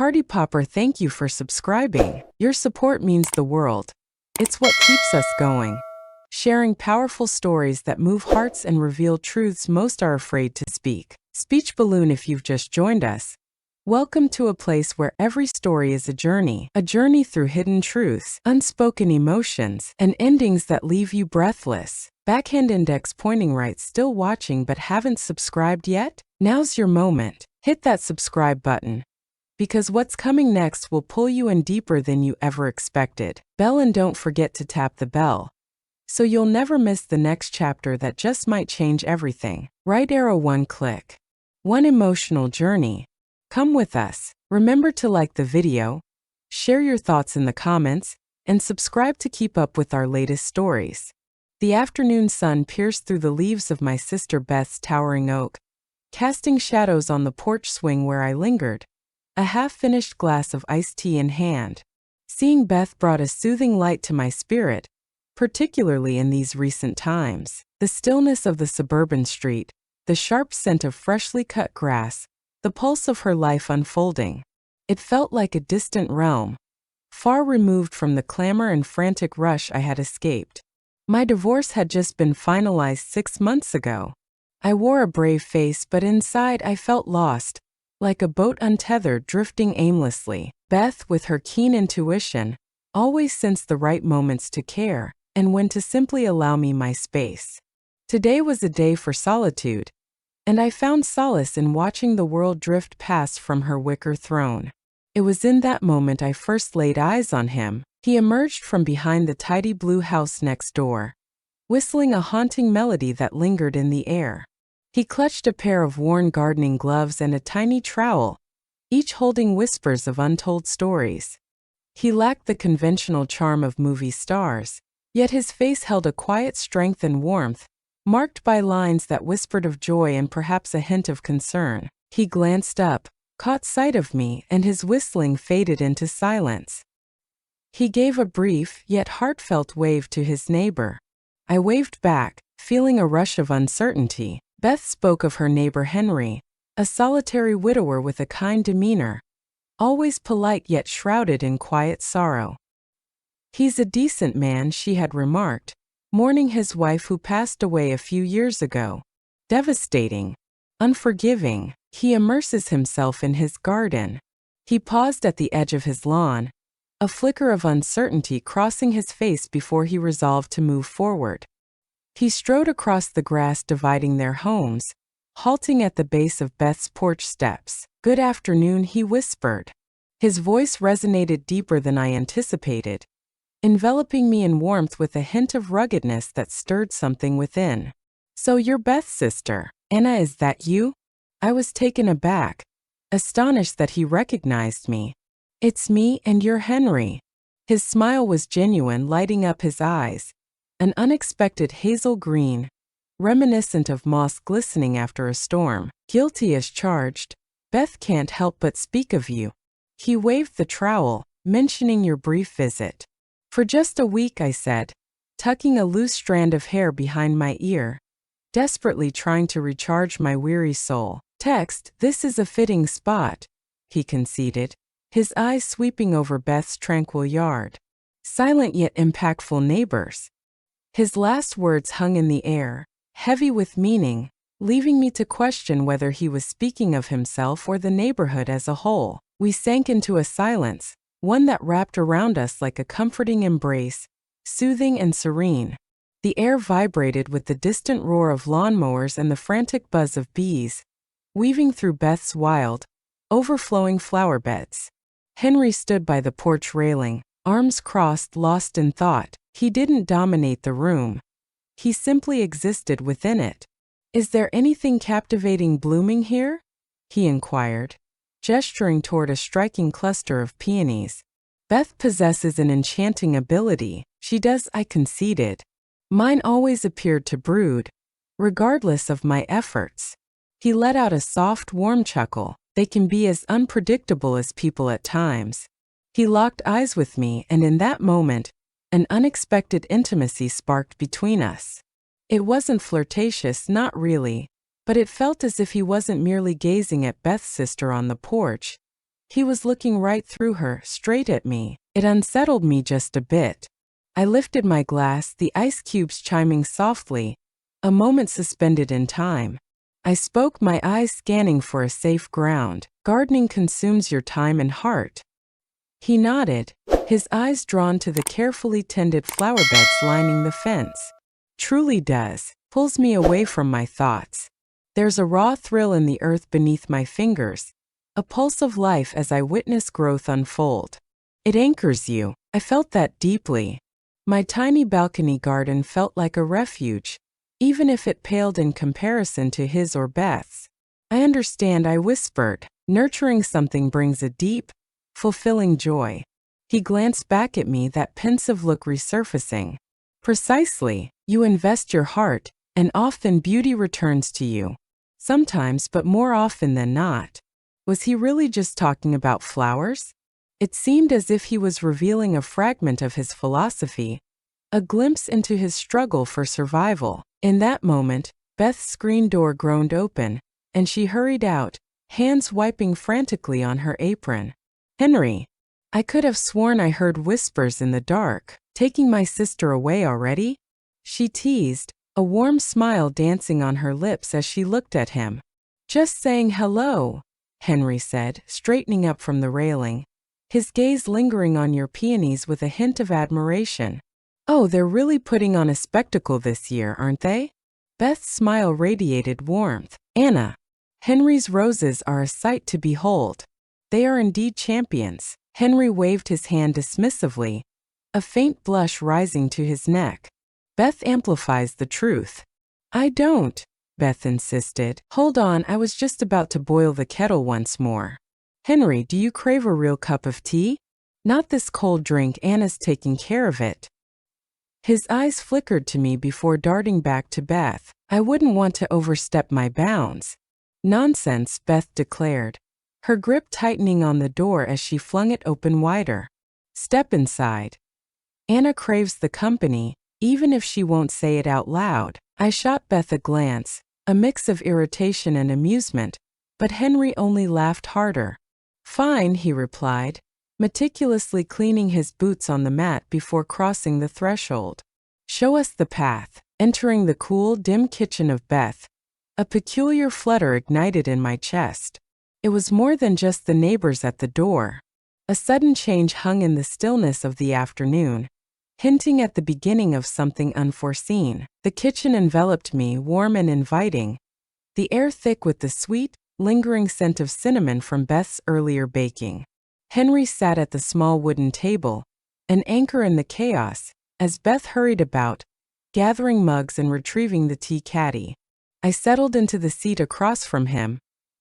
Party Popper, thank you for subscribing. Your support means the world. It's what keeps us going. Sharing powerful stories that move hearts and reveal truths most are afraid to speak. Speech Balloon, if you've just joined us. Welcome to a place where every story is a journey through hidden truths, unspoken emotions, and endings that leave you breathless. Backhand index pointing right, still watching but haven't subscribed yet? Now's your moment. Hit that subscribe button, because what's coming next will pull you in deeper than you ever expected. Bell, and don't forget to tap the bell, so you'll never miss the next chapter that just might change everything. Right arrow, one click, one emotional journey. Come with us. Remember to like the video, share your thoughts in the comments, and subscribe to keep up with our latest stories. The afternoon sun pierced through the leaves of my sister Beth's towering oak, casting shadows on the porch swing where I lingered, a half-finished glass of iced tea in hand. Seeing Beth brought a soothing light to my spirit, particularly in these recent times. The stillness of the suburban street, the sharp scent of freshly cut grass, the pulse of her life unfolding. It felt like a distant realm, far removed from the clamor and frantic rush I had escaped. My divorce had just been finalized 6 months ago. I wore a brave face, but inside I felt lost, like a boat untethered drifting aimlessly. Beth, with her keen intuition, always sensed the right moments to care and when to simply allow me my space. Today was a day for solitude, and I found solace in watching the world drift past from her wicker throne. It was in that moment I first laid eyes on him. He emerged from behind the tidy blue house next door, whistling a haunting melody that lingered in the air. He clutched a pair of worn gardening gloves and a tiny trowel, each holding whispers of untold stories. He lacked the conventional charm of movie stars, yet his face held a quiet strength and warmth, marked by lines that whispered of joy and perhaps a hint of concern. He glanced up, caught sight of me, and his whistling faded into silence. He gave a brief yet heartfelt wave to his neighbor. I waved back, feeling a rush of uncertainty. Beth spoke of her neighbor Henry, a solitary widower with a kind demeanor, always polite yet shrouded in quiet sorrow. "He's a decent man," she had remarked, mourning his wife who passed away a few years ago. "Devastating, unforgiving. He immerses himself in his garden." He paused at the edge of his lawn, a flicker of uncertainty crossing his face before he resolved to move forward. He strode across the grass dividing their homes, halting at the base of Beth's porch steps. "Good afternoon," he whispered. His voice resonated deeper than I anticipated, enveloping me in warmth with a hint of ruggedness that stirred something within. "So you're Beth's sister, Anna, is that you?" I was taken aback, astonished that he recognized me. "It's me, and you're Henry." His smile was genuine, lighting up his eyes, an unexpected hazel green, reminiscent of moss glistening after a storm. "Guilty as charged. Beth can't help but speak of you." He waved the trowel, mentioning your brief visit. "For just a week," I said, tucking a loose strand of hair behind my ear, desperately trying to recharge my weary soul. "This is a fitting spot," he conceded, his eyes sweeping over Beth's tranquil yard. "Silent yet impactful neighbors." His last words hung in the air, heavy with meaning, leaving me to question whether he was speaking of himself or the neighborhood as a whole. We sank into a silence, one that wrapped around us like a comforting embrace, soothing and serene. The air vibrated with the distant roar of lawnmowers and the frantic buzz of bees, weaving through Beth's wild, overflowing flower beds. Henry stood by the porch railing, arms crossed, lost in thought. He didn't dominate the room. He simply existed within it. "Is there anything captivating blooming here?" he inquired, gesturing toward a striking cluster of peonies. "Beth possesses an enchanting ability." "She does," I conceded. "Mine always appeared to brood, regardless of my efforts." He let out a soft, warm chuckle. "They can be as unpredictable as people at times." He locked eyes with me, and in that moment, an unexpected intimacy sparked between us. It wasn't flirtatious, not really, but it felt as if he wasn't merely gazing at Beth's sister on the porch. He was looking right through her, straight at me. It unsettled me just a bit. I lifted my glass, the ice cubes chiming softly, a moment suspended in time. I spoke, my eyes scanning for a safe ground. Gardening consumes your time and heart. He nodded, his eyes drawn to the carefully tended flower beds lining the fence. Truly does. Pulls me away from my thoughts. There's a raw thrill in the earth beneath my fingers, a pulse of life as I witness growth unfold. It anchors you. I felt that deeply. My tiny balcony garden felt like a refuge, even if it paled in comparison to his or Beth's. I understand, I whispered. Nurturing something brings a deep, fulfilling joy. He glanced back at me, that pensive look resurfacing. Precisely. You invest your heart, and often beauty returns to you. Sometimes, but more often than not. Was he really just talking about flowers? It seemed as if he was revealing a fragment of his philosophy, a glimpse into his struggle for survival. In that moment, Beth's screen door groaned open, and she hurried out, hands wiping frantically on her apron. Henry! I could have sworn I heard whispers in the dark. Taking my sister away already? She teased, a warm smile dancing on her lips as she looked at him. Just saying hello, Henry said, straightening up from the railing, his gaze lingering on your peonies with a hint of admiration. Oh, they're really putting on a spectacle this year, aren't they? Beth's smile radiated warmth. Anna, Henry's roses are a sight to behold. They are indeed champions. Henry waved his hand dismissively, a faint blush rising to his neck. Beth amplifies the truth. I don't, Beth insisted. Hold on, I was just about to boil the kettle once more. Henry, do you crave a real cup of tea? Not this cold drink, Anna's taking care of it. His eyes flickered to me before darting back to Beth. I wouldn't want to overstep my bounds. Nonsense, Beth declared, her grip tightening on the door as she flung it open wider. Step inside. Anna craves the company, even if she won't say it out loud. I shot Beth a glance, a mix of irritation and amusement, but Henry only laughed harder. Fine, he replied, meticulously cleaning his boots on the mat before crossing the threshold. Show us the path. Entering the cool, dim kitchen of Beth, a peculiar flutter ignited in my chest. It was more than just the neighbors at the door. A sudden change hung in the stillness of the afternoon, hinting at the beginning of something unforeseen. The kitchen enveloped me, warm and inviting, the air thick with the sweet, lingering scent of cinnamon from Beth's earlier baking. Henry sat at the small wooden table, an anchor in the chaos, as Beth hurried about, gathering mugs and retrieving the tea caddy. I settled into the seat across from him,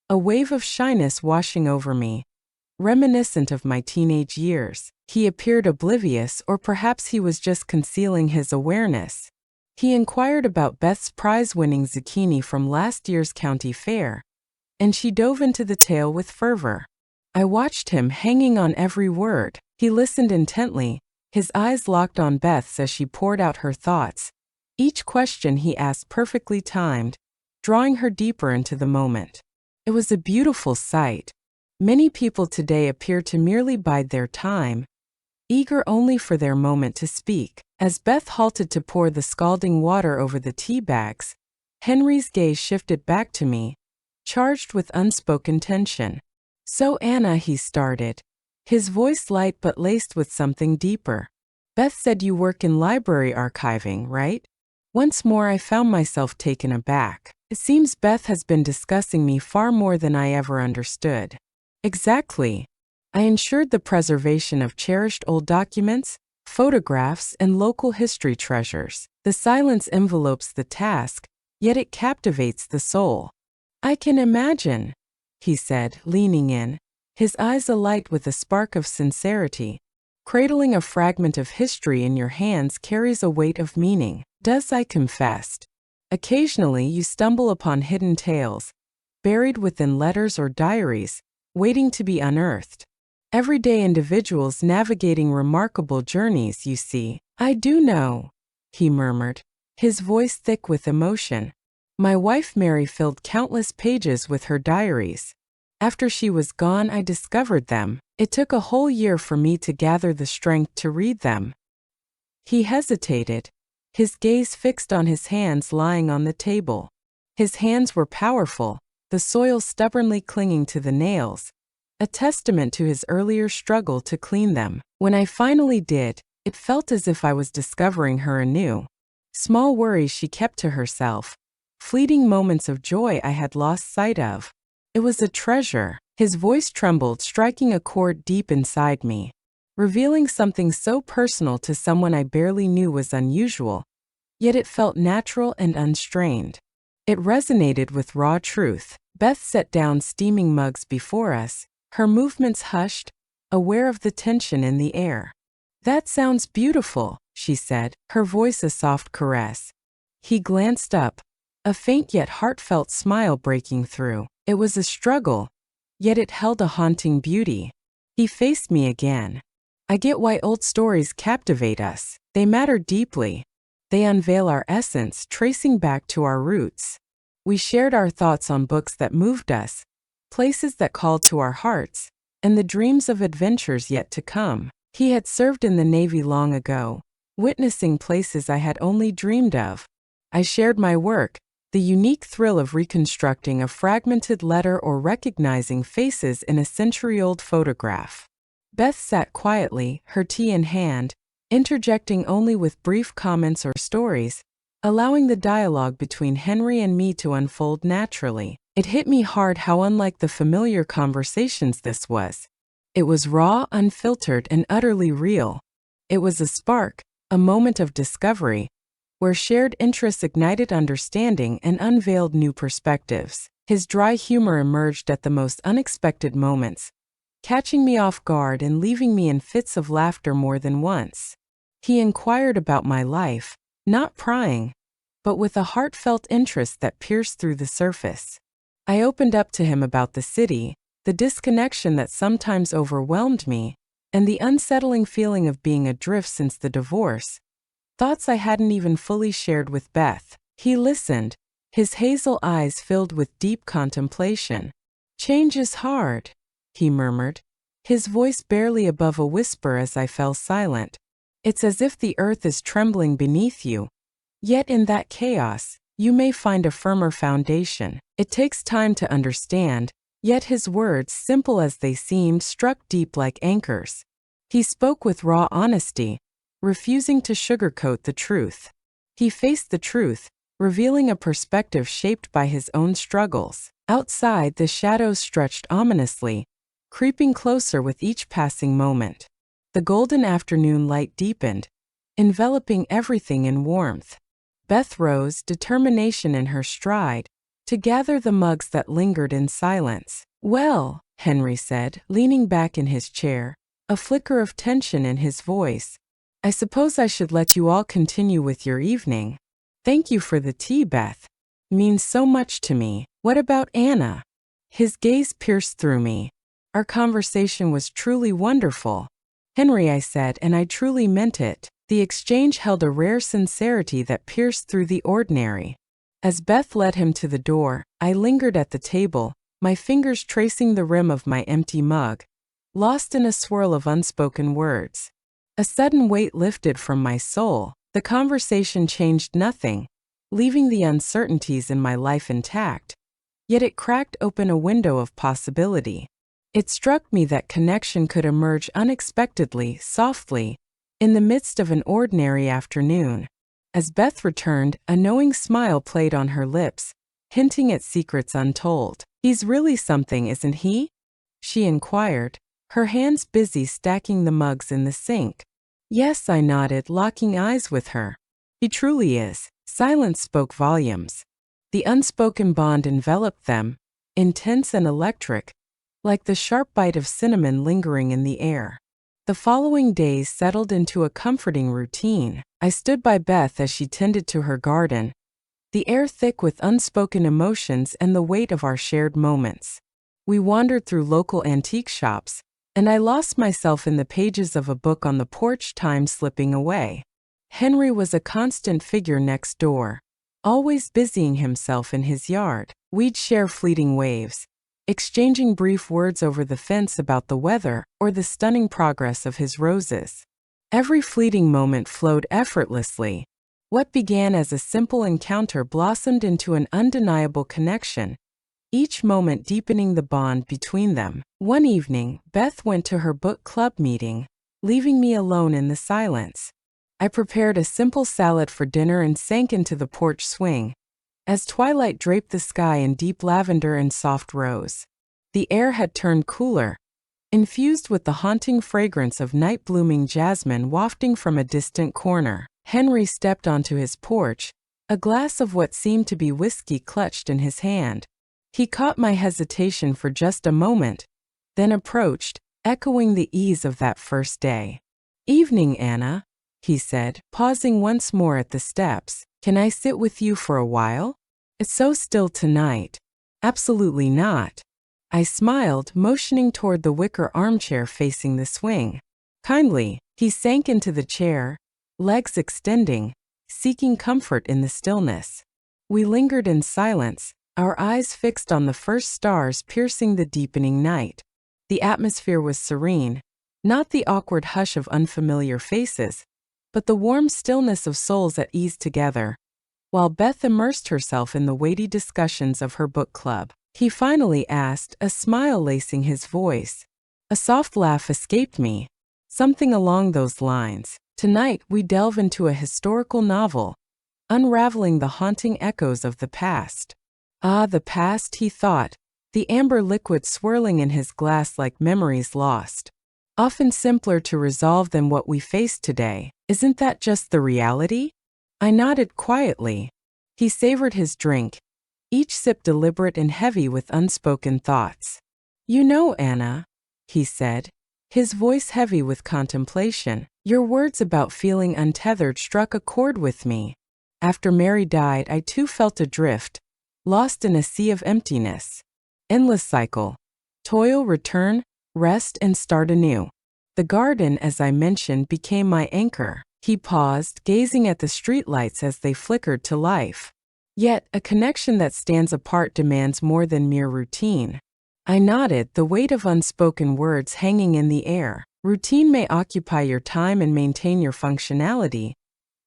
a wave of shyness washing over me, reminiscent of my teenage years. He appeared oblivious, or perhaps he was just concealing his awareness. He inquired about Beth's prize-winning zucchini from last year's county fair, and she dove into the tale with fervor. I watched him, hanging on every word. He listened intently, his eyes locked on Beth's as she poured out her thoughts, each question he asked perfectly timed, drawing her deeper into the moment. It was a beautiful sight. Many people today appear to merely bide their time, eager only for their moment to speak. As Beth halted to pour the scalding water over the tea bags, Henry's gaze shifted back to me, charged with unspoken tension. So Anna, he started, his voice light but laced with something deeper. Beth said you work in library archiving, right? Once more I found myself taken aback. It seems Beth has been discussing me far more than I ever understood. Exactly. I ensured the preservation of cherished old documents, photographs, and local history treasures. The silence envelopes the task, yet it captivates the soul. I can imagine, he said, leaning in, his eyes alight with a spark of sincerity. Cradling a fragment of history in your hands carries a weight of meaning. Does, I confessed. Occasionally you stumble upon hidden tales, buried within letters or diaries, waiting to be unearthed. Everyday individuals navigating remarkable journeys, you see. I do know, he murmured, his voice thick with emotion. My wife Mary filled countless pages with her diaries. After she was gone, I discovered them. It took a whole year for me to gather the strength to read them. He hesitated, his gaze fixed on his hands lying on the table. His hands were powerful, the soil stubbornly clinging to the nails, a testament to his earlier struggle to clean them. When I finally did, it felt as if I was discovering her anew. Small worries she kept to herself, fleeting moments of joy I had lost sight of. It was a treasure. His voice trembled, striking a chord deep inside me. Revealing something so personal to someone I barely knew was unusual, yet it felt natural and unstrained. It resonated with raw truth. Beth set down steaming mugs before us, her movements hushed, aware of the tension in the air. "That sounds beautiful," she said, her voice a soft caress. He glanced up, a faint yet heartfelt smile breaking through. It was a struggle, yet it held a haunting beauty. He faced me again. "I get why old stories captivate us. They matter deeply. They unveil our essence, tracing back to our roots." We shared our thoughts on books that moved us, places that called to our hearts, and the dreams of adventures yet to come. He had served in the Navy long ago, witnessing places I had only dreamed of. I shared my work, the unique thrill of reconstructing a fragmented letter or recognizing faces in a century-old photograph. Beth sat quietly, her tea in hand, interjecting only with brief comments or stories, allowing the dialogue between Henry and me to unfold naturally. It hit me hard how unlike the familiar conversations this was. It was raw, unfiltered, and utterly real. It was a spark, a moment of discovery, where shared interests ignited understanding and unveiled new perspectives. His dry humor emerged at the most unexpected moments, catching me off guard and leaving me in fits of laughter more than once. He inquired about my life, not prying, but with a heartfelt interest that pierced through the surface. I opened up to him about the city, the disconnection that sometimes overwhelmed me, and the unsettling feeling of being adrift since the divorce, thoughts I hadn't even fully shared with Beth. He listened, his hazel eyes filled with deep contemplation. "Change is hard," he murmured, his voice barely above a whisper as I fell silent. "It's as if the earth is trembling beneath you. Yet in that chaos, you may find a firmer foundation. It takes time to understand." Yet his words, simple as they seemed, struck deep like anchors. He spoke with raw honesty, refusing to sugarcoat the truth. He faced the truth, revealing a perspective shaped by his own struggles. Outside, the shadows stretched ominously, creeping closer with each passing moment. The golden afternoon light deepened, enveloping everything in warmth. Beth rose, determination in her stride, to gather the mugs that lingered in silence. "Well," Henry said, leaning back in his chair, a flicker of tension in his voice, "I suppose I should let you all continue with your evening. Thank you for the tea, Beth. Means so much to me. What about Anna?" His gaze pierced through me. "Our conversation was truly wonderful." "Henry," I said, and I truly meant it. The exchange held a rare sincerity that pierced through the ordinary. As Beth led him to the door, I lingered at the table, my fingers tracing the rim of my empty mug, lost in a swirl of unspoken words. A sudden weight lifted from my soul. The conversation changed nothing, leaving the uncertainties in my life intact, yet it cracked open a window of possibility. It struck me that connection could emerge unexpectedly, softly, in the midst of an ordinary afternoon. As Beth returned, a knowing smile played on her lips, hinting at secrets untold. "He's really something, isn't he?" she inquired, her hands busy stacking the mugs in the sink. "Yes," I nodded, locking eyes with her. "He truly is." Silence spoke volumes. The unspoken bond enveloped them, intense and electric, like the sharp bite of cinnamon lingering in the air. The following days settled into a comforting routine. I stood by Beth as she tended to her garden, the air thick with unspoken emotions and the weight of our shared moments. We wandered through local antique shops, and I lost myself in the pages of a book on the porch, time slipping away. Henry was a constant figure next door, always busying himself in his yard. We'd share fleeting waves, exchanging brief words over the fence about the weather or the stunning progress of his roses. Every fleeting moment flowed effortlessly. What began as a simple encounter blossomed into an undeniable connection, each moment deepening the bond between them. One evening, Beth went to her book club meeting, leaving me alone in the silence. I prepared a simple salad for dinner and sank into the porch swing, as twilight draped the sky in deep lavender and soft rose. The air had turned cooler, infused with the haunting fragrance of night-blooming jasmine wafting from a distant corner. Henry stepped onto his porch, a glass of what seemed to be whiskey clutched in his hand. He caught my hesitation for just a moment, then approached, echoing the ease of that first day. "Evening, Anna," he said, pausing once more at the steps. "Can I sit with you for a while? It's so still tonight." "Absolutely not." I smiled, motioning toward the wicker armchair facing the swing. "Kindly." He sank into the chair, legs extending, seeking comfort in the stillness. We lingered in silence, our eyes fixed on the first stars piercing the deepening night. The atmosphere was serene, not the awkward hush of unfamiliar faces, but the warm stillness of souls at ease together. While Beth immersed herself in the weighty discussions of her book club, he finally asked, a smile lacing his voice. A soft laugh escaped me. Something along those lines. "Tonight we delve into a historical novel, unraveling the haunting echoes of the past." Ah, the past, he thought, the amber liquid swirling in his glass like memories lost. Often simpler to resolve than what we face today. Isn't that just the reality? I nodded quietly. He savored his drink, each sip deliberate and heavy with unspoken thoughts. "You know, Anna," he said, his voice heavy with contemplation, "your words about feeling untethered struck a chord with me. After Mary died, I too felt adrift, lost in a sea of emptiness. Endless cycle. Toil, return, rest, and start anew. The garden, as I mentioned, became my anchor." He paused, gazing at the streetlights as they flickered to life. "Yet, a connection that stands apart demands more than mere routine." I nodded, the weight of unspoken words hanging in the air. Routine may occupy your time and maintain your functionality,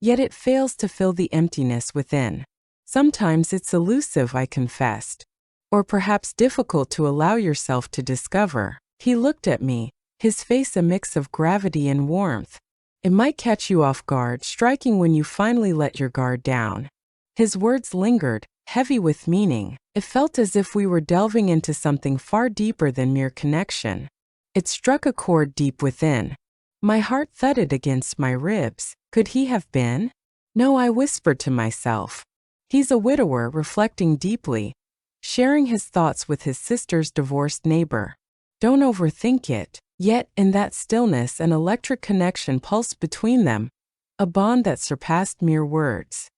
yet it fails to fill the emptiness within. Sometimes it's elusive, I confessed. Or perhaps difficult to allow yourself to discover. He looked at me, his face a mix of gravity and warmth. "It might catch you off guard, striking when you finally let your guard down." His words lingered, heavy with meaning. It felt as if we were delving into something far deeper than mere connection. It struck a chord deep within. My heart thudded against my ribs. Could he have been? No, I whispered to myself. He's a widower, reflecting deeply, sharing his thoughts with his sister's divorced neighbor. Don't overthink it. Yet, in that stillness, an electric connection pulsed between them, a bond that surpassed mere words.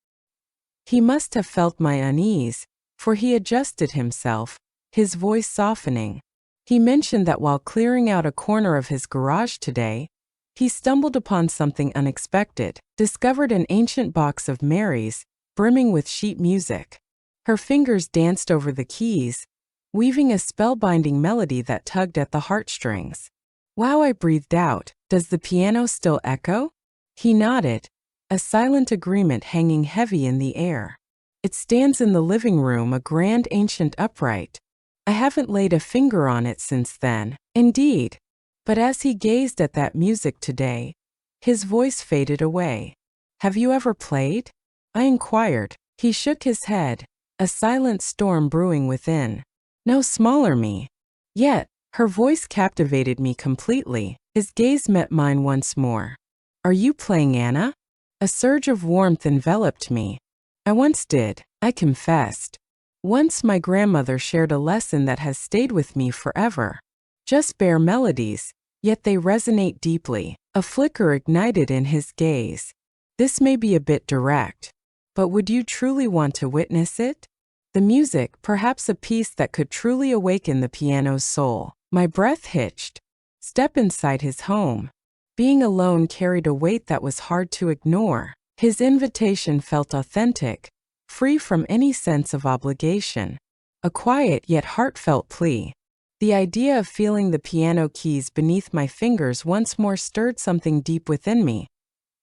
He must have felt my unease, for he adjusted himself, his voice softening. He mentioned that while clearing out a corner of his garage today, he stumbled upon something unexpected, discovered an ancient box of Mary's, brimming with sheet music. Her fingers danced over the keys, weaving a spellbinding melody that tugged at the heartstrings. "Wow," I breathed out. "Does the piano still echo?" He nodded, a silent agreement hanging heavy in the air. "It stands in the living room, a grand ancient upright. I haven't laid a finger on it since then." Indeed. But as he gazed at that music today, his voice faded away. "Have you ever played?" I inquired. He shook his head, a silent storm brewing within. "No, smaller me." Yet, her voice captivated me completely. His gaze met mine once more. "Are you playing, Anna?" A surge of warmth enveloped me. "I once did," I confessed. "Once my grandmother shared a lesson that has stayed with me forever. Just bare melodies, yet they resonate deeply." A flicker ignited in his gaze. "This may be a bit direct, but would you truly want to witness it? The music, perhaps a piece that could truly awaken the piano's soul." My breath hitched. Step inside his home. Being alone carried a weight that was hard to ignore. His invitation felt authentic, free from any sense of obligation. A quiet yet heartfelt plea. The idea of feeling the piano keys beneath my fingers once more stirred something deep within me,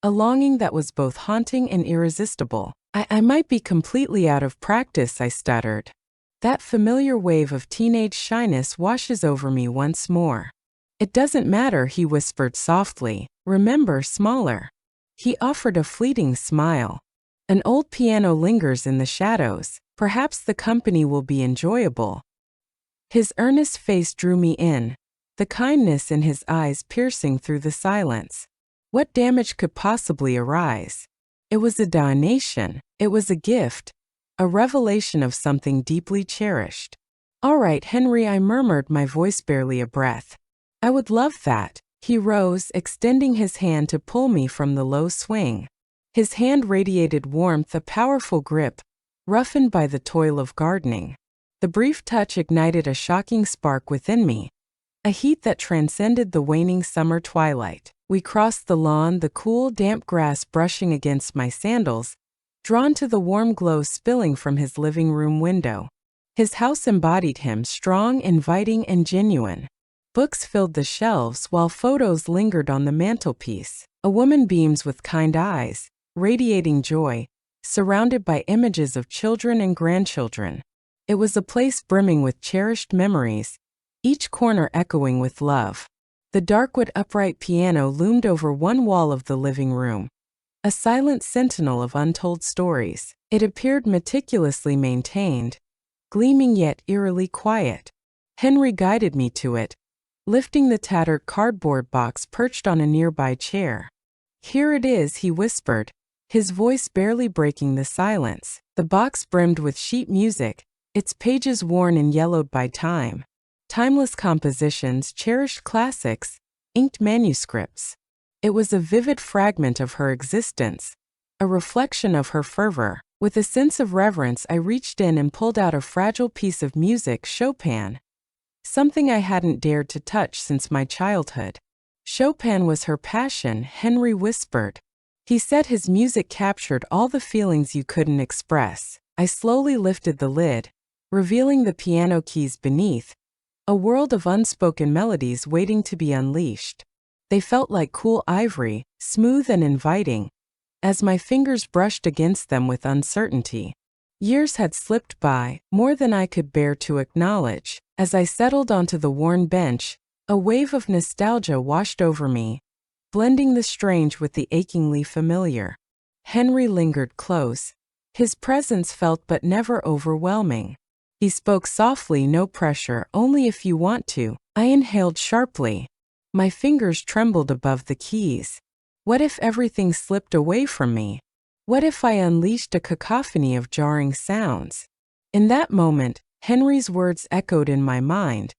a longing that was both haunting and irresistible. I might be completely out of practice, I stuttered. That familiar wave of teenage shyness washes over me once more. It doesn't matter, he whispered softly. Remember, smaller. He offered a fleeting smile. An old piano lingers in the shadows. Perhaps the company will be enjoyable. His earnest face drew me in, the kindness in his eyes piercing through the silence. What damage could possibly arise? It was a donation. It was a gift. A revelation of something deeply cherished. All right, Henry, I murmured, my voice barely a breath. I would love that. He rose, extending his hand to pull me from the low swing. His hand radiated warmth, a powerful grip, roughened by the toil of gardening. The brief touch ignited a shocking spark within me, a heat that transcended the waning summer twilight. We crossed the lawn, the cool, damp grass brushing against my sandals, drawn to the warm glow spilling from his living room window. His house embodied him, strong, inviting, and genuine. Books filled the shelves while photos lingered on the mantelpiece. A woman beams with kind eyes, radiating joy, surrounded by images of children and grandchildren. It was a place brimming with cherished memories, each corner echoing with love. The darkwood upright piano loomed over one wall of the living room, a silent sentinel of untold stories. It appeared meticulously maintained, gleaming yet eerily quiet. Henry guided me to it, lifting the tattered cardboard box perched on a nearby chair. Here it is, he whispered, his voice barely breaking the silence. The box brimmed with sheet music, its pages worn and yellowed by time. Timeless compositions, cherished classics, inked manuscripts. It was a vivid fragment of her existence, a reflection of her fervor. With a sense of reverence, I reached in and pulled out a fragile piece of music, Chopin, something I hadn't dared to touch since my childhood. Chopin was her passion, Henry whispered. He said his music captured all the feelings you couldn't express. I slowly lifted the lid, revealing the piano keys beneath, a world of unspoken melodies waiting to be unleashed. They felt like cool ivory, smooth and inviting, as my fingers brushed against them with uncertainty. Years had slipped by, more than I could bear to acknowledge. As I settled onto the worn bench, a wave of nostalgia washed over me, blending the strange with the achingly familiar. Henry lingered close, his presence felt but never overwhelming. He spoke softly, no pressure, only if you want to. I inhaled sharply. My fingers trembled above the keys. What if everything slipped away from me? What if I unleashed a cacophony of jarring sounds? In that moment, Henry's words echoed in my mind.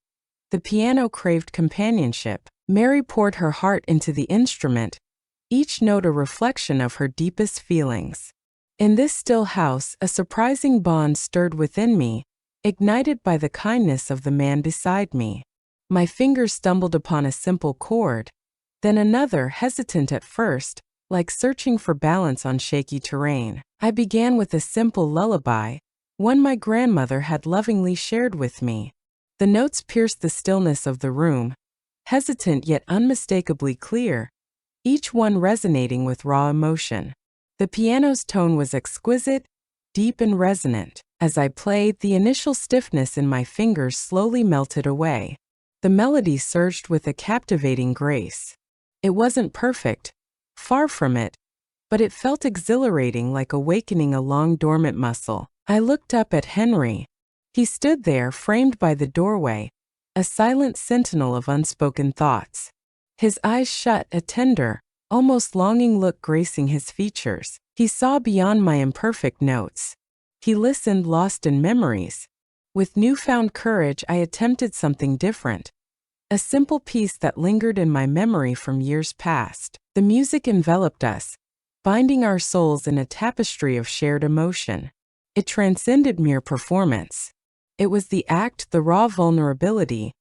The piano craved companionship. Mary poured her heart into the instrument, each note a reflection of her deepest feelings. In this still house, a surprising bond stirred within me, ignited by the kindness of the man beside me. My fingers stumbled upon a simple chord, then another, hesitant at first, like searching for balance on shaky terrain. I began with a simple lullaby, one my grandmother had lovingly shared with me. The notes pierced the stillness of the room, hesitant yet unmistakably clear, each one resonating with raw emotion. The piano's tone was exquisite, deep and resonant. As I played, the initial stiffness in my fingers slowly melted away. The melody surged with a captivating grace. It wasn't perfect, far from it, but it felt exhilarating, like awakening a long dormant muscle. I looked up at Henry. He stood there, framed by the doorway, a silent sentinel of unspoken thoughts. His eyes shut, a tender, almost longing look gracing his features. He saw beyond my imperfect notes. He listened, lost in memories. With newfound courage, I attempted something different. A simple piece that lingered in my memory from years past. The music enveloped us, binding our souls in a tapestry of shared emotion. It transcended mere performance. It was the act, the raw vulnerability,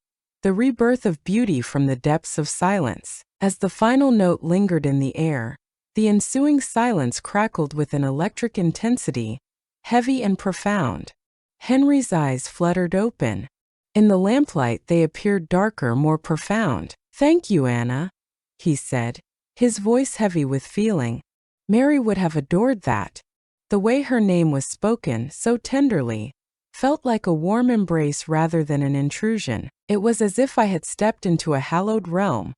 the rebirth of beauty from the depths of silence. As the final note lingered in the air, the ensuing silence crackled with an electric intensity, heavy and profound. Henry's eyes fluttered open, In the lamplight, they appeared darker, more profound. "Thank you, Anna," he said, his voice heavy with feeling. Mary would have adored that. The way her name was spoken, so tenderly, felt like a warm embrace rather than an intrusion. It was as if I had stepped into a hallowed realm,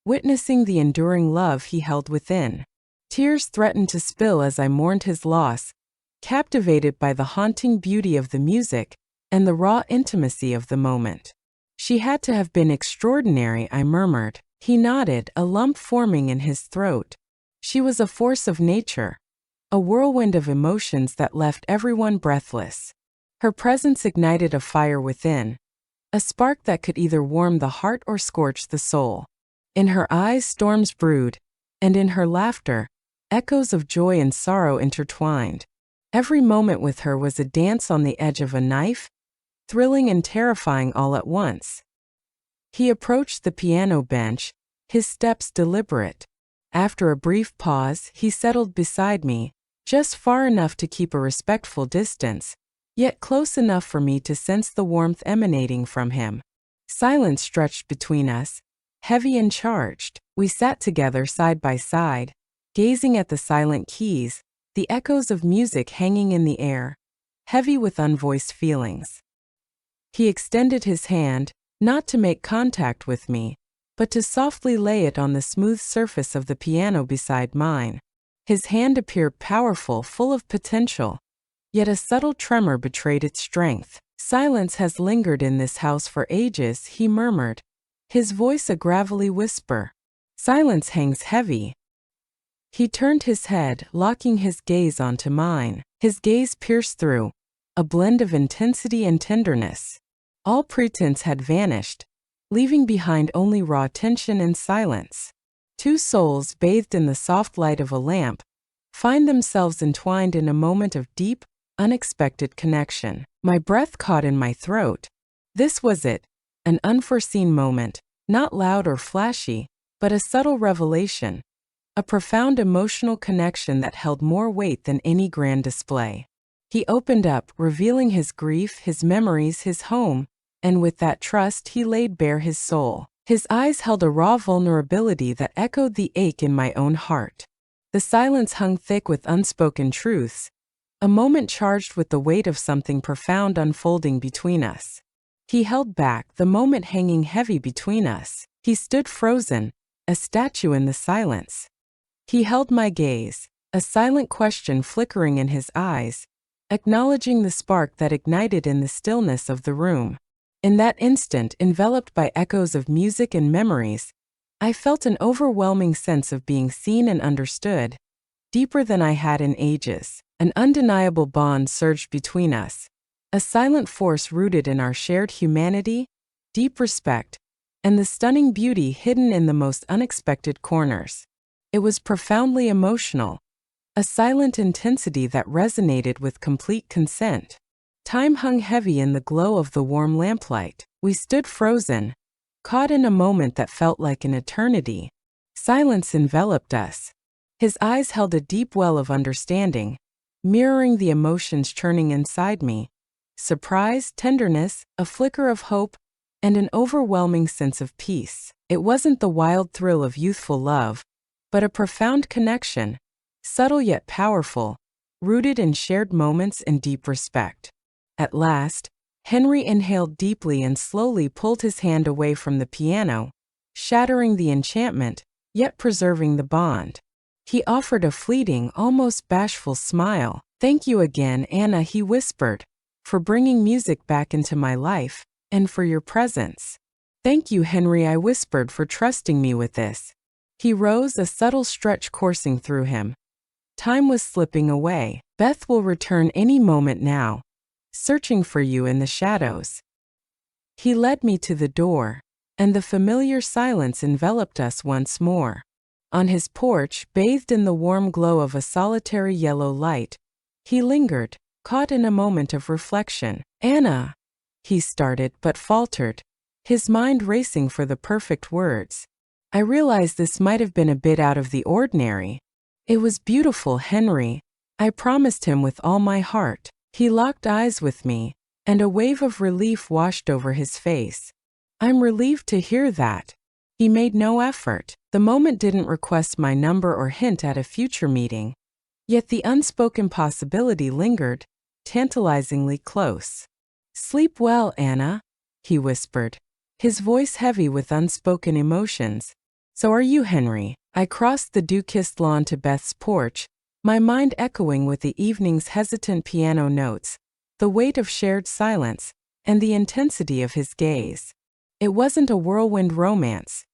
witnessing the enduring love he held within. Tears threatened to spill as I mourned his loss, captivated by the haunting beauty of the music and the raw intimacy of the moment. "She had to have been extraordinary," I murmured. He nodded, a lump forming in his throat. "She was a force of nature, a whirlwind of emotions that left everyone breathless. Her presence ignited a fire within, a spark that could either warm the heart or scorch the soul. In her eyes storms brewed, and in her laughter, echoes of joy and sorrow intertwined. Every moment with her was a dance on the edge of a knife, thrilling and terrifying all at once." He approached the piano bench, his steps deliberate. After a brief pause, he settled beside me, just far enough to keep a respectful distance, yet close enough for me to sense the warmth emanating from him. Silence stretched between us, heavy and charged. We sat together side by side, gazing at the silent keys, the echoes of music hanging in the air, heavy with unvoiced feelings. He extended his hand, not to make contact with me, but to softly lay it on the smooth surface of the piano beside mine. His hand appeared powerful, full of potential, yet a subtle tremor betrayed its strength. "Silence has lingered in this house for ages," he murmured, his voice a gravelly whisper. "Silence hangs heavy." He turned his head, locking his gaze onto mine. His gaze pierced through, a blend of intensity and tenderness. All pretense had vanished, leaving behind only raw tension and silence. Two souls bathed in the soft light of a lamp find themselves entwined in a moment of deep, unexpected connection. My breath caught in my throat. This was it, an unforeseen moment, not loud or flashy, but a subtle revelation, a profound emotional connection that held more weight than any grand display. He opened up, revealing his grief, his memories, his home, and with that trust he laid bare his soul. His eyes held a raw vulnerability that echoed the ache in my own heart. The silence hung thick with unspoken truths, a moment charged with the weight of something profound unfolding between us. He held back, the moment hanging heavy between us. He stood frozen, a statue in the silence. He held my gaze, a silent question flickering in his eyes, acknowledging the spark that ignited in the stillness of the room. In that instant, enveloped by echoes of music and memories, I felt an overwhelming sense of being seen and understood, deeper than I had in ages. An undeniable bond surged between us, a silent force rooted in our shared humanity, deep respect, and the stunning beauty hidden in the most unexpected corners. It was profoundly emotional, a silent intensity that resonated with complete consent. Time hung heavy in the glow of the warm lamplight. We stood frozen, caught in a moment that felt like an eternity. Silence enveloped us. His eyes held a deep well of understanding, mirroring the emotions churning inside me: surprise, tenderness, a flicker of hope, and an overwhelming sense of peace. It wasn't the wild thrill of youthful love, but a profound connection, subtle yet powerful, rooted in shared moments and deep respect. At last, Henry inhaled deeply and slowly pulled his hand away from the piano, shattering the enchantment, yet preserving the bond. He offered a fleeting, almost bashful smile. "Thank you again, Anna," he whispered, "for bringing music back into my life, and for your presence." "Thank you, Henry," I whispered, "for trusting me with this." He rose, a subtle stretch coursing through him. Time was slipping away. "Beth will return any moment now, searching for you in the shadows." He led me to the door, and the familiar silence enveloped us once more. On his porch, bathed in the warm glow of a solitary yellow light, he lingered, caught in a moment of reflection. "Anna," he started but faltered, his mind racing for the perfect words. I realized this might have been a bit out of the ordinary. "It was beautiful, Henry," I promised him with all my heart. He locked eyes with me, and a wave of relief washed over his face. "I'm relieved to hear that." He made no effort. The moment didn't request my number or hint at a future meeting, yet the unspoken possibility lingered, tantalizingly close. "Sleep well, Anna," he whispered, his voice heavy with unspoken emotions. "So are you, Henry." I crossed the dew-kissed lawn to Beth's porch, my mind echoing with the evening's hesitant piano notes, the weight of shared silence, and the intensity of his gaze. It wasn't a whirlwind romance.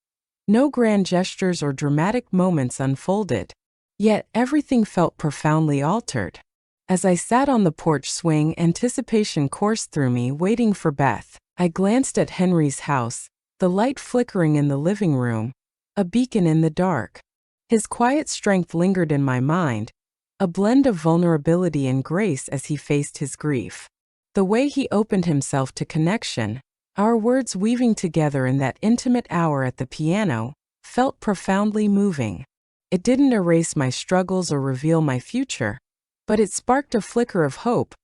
No grand gestures or dramatic moments unfolded. Yet everything felt profoundly altered. As I sat on the porch swing, anticipation coursed through me, waiting for Beth. I glanced at Henry's house, the light flickering in the living room, a beacon in the dark. His quiet strength lingered in my mind, a blend of vulnerability and grace as he faced his grief. The way he opened himself to connection, our words weaving together in that intimate hour at the piano, felt profoundly moving. It didn't erase my struggles or reveal my future, but it sparked a flicker of hope,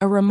a reminder